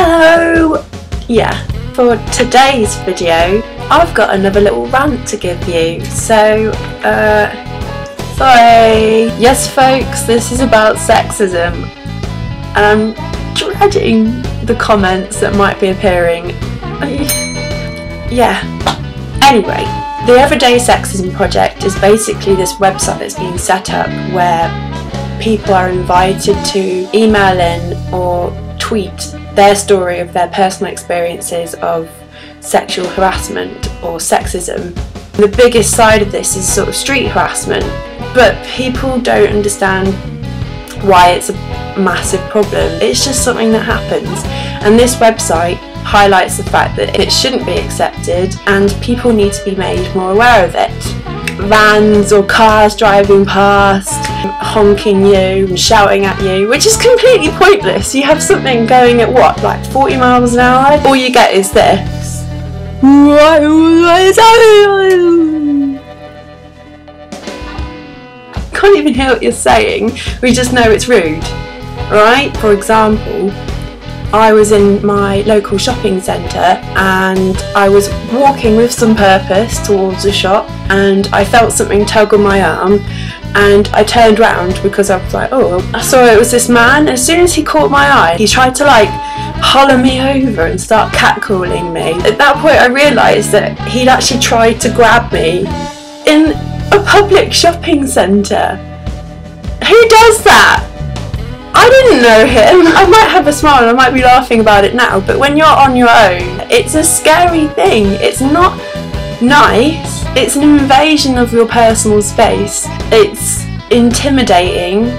Hello! Yeah, for today's video, I've got another little rant to give you, so, sorry. Yes folks, this is about sexism, and I'm dreading the comments that might be appearing. Yeah. Anyway, the Everyday Sexism Project is basically this website that's been set up where people are invited to email in or tweet their story of their personal experiences of sexual harassment or sexism. The biggest side of this is sort of street harassment, but people don't understand why it's a massive problem. It's just something that happens, and this website highlights the fact that it shouldn't be accepted and people need to be made more aware of it. Vans or cars driving past, honking you and shouting at you, which is completely pointless. You have something going at what, like 40 miles an hour? All you get is this. Can't even hear what you're saying, we just know it's rude, right? For example, I was in my local shopping centre and I was walking with some purpose towards the shop and I felt something tug on my arm and I turned round because I was like, oh, I saw it was this man. As soon as he caught my eye, he tried to like holler me over and start catcalling me. At that point I realised that he'd actually tried to grab me in a public shopping centre. Who does that? I didn't know him. I might have a smile and I might be laughing about it now, but when you're on your own, it's a scary thing. It's not nice. It's an invasion of your personal space. It's intimidating.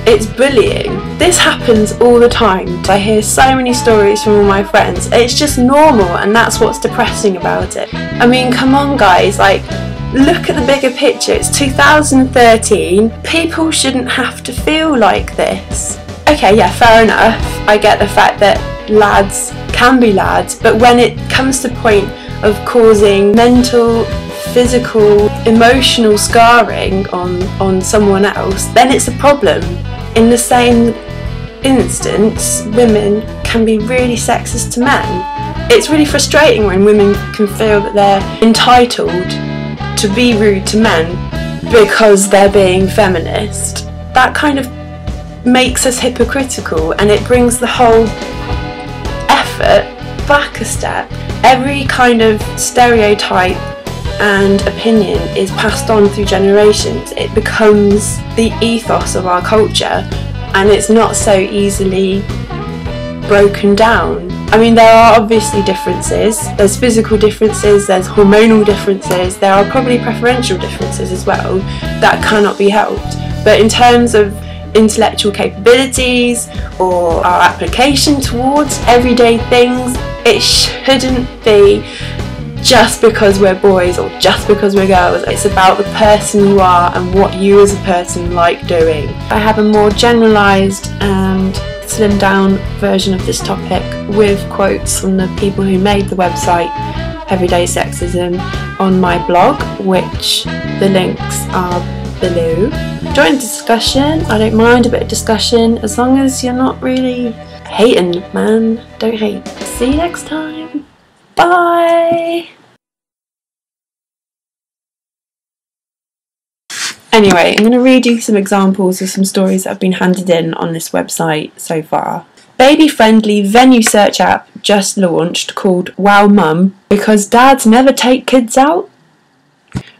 It's bullying. This happens all the time. I hear so many stories from all my friends. It's just normal, and that's what's depressing about it. I mean, come on guys, like, look at the bigger picture. It's 2013. People shouldn't have to feel like this. Okay, yeah, fair enough. I get the fact that lads can be lads, but when it comes to the point of causing mental, physical, emotional scarring on someone else, then it's a problem. In the same instance, women can be really sexist to men. It's really frustrating when women can feel that they're entitled to be rude to men because they're being feminist. That kind of makes us hypocritical, and it brings the whole effort back a step. Every kind of stereotype and opinion is passed on through generations. It becomes the ethos of our culture, and it's not so easily broken down. I mean, there are obviously differences. There's physical differences, there's hormonal differences, there are probably preferential differences as well that cannot be helped. But in terms of intellectual capabilities or our application towards everyday things, it shouldn't be just because we're boys or just because we're girls. It's about the person you are and what you as a person like doing. I have a more generalised and slimmed down version of this topic with quotes from the people who made the website Everyday Sexism on my blog, which the links are below. Join the discussion. I don't mind a bit of discussion as long as you're not really hating, man. Don't hate. See you next time. Bye. Anyway, I'm going to read you some examples of some stories that have been handed in on this website so far. Baby-friendly venue search app just launched called Wow Mum because dads never take kids out.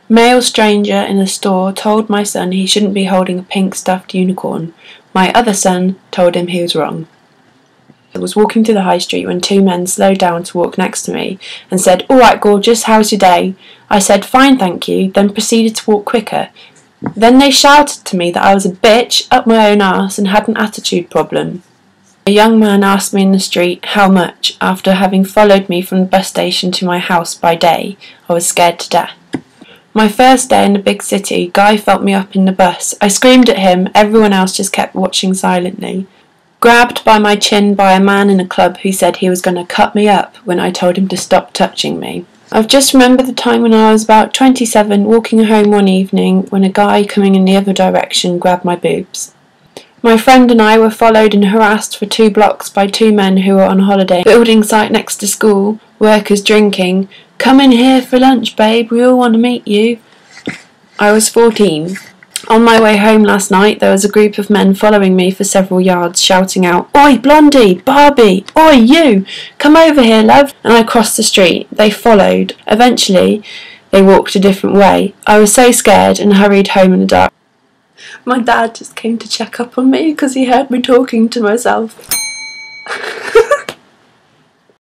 Male stranger in a store told my son he shouldn't be holding a pink stuffed unicorn. My other son told him he was wrong. I was walking to the high street when two men slowed down to walk next to me and said, "All right, gorgeous, how's your day?" I said, "Fine, thank you," then proceeded to walk quicker. Then they shouted to me that I was a bitch, up my own arse, and had an attitude problem. A young man asked me in the street how much after having followed me from the bus station to my house by day. I was scared to death. My first day in the big city, Guy felt me up in the bus. I screamed at him, everyone else just kept watching silently. Grabbed by my chin by a man in a club who said he was going to cut me up when I told him to stop touching me. I've just remembered the time when I was about 27 walking home one evening when a guy coming in the other direction grabbed my boobs. My friend and I were followed and harassed for 2 blocks by 2 men who were on holiday. Building site next to school, workers drinking. "Come in here for lunch, babe, we all want to meet you." I was 14. On my way home last night, there was a group of men following me for several yards, shouting out, "Oi, Blondie! Barbie! Oi, you! Come over here, love!" And I crossed the street. They followed. Eventually, they walked a different way. I was so scared and hurried home in the dark. My dad just came to check up on me because he heard me talking to myself.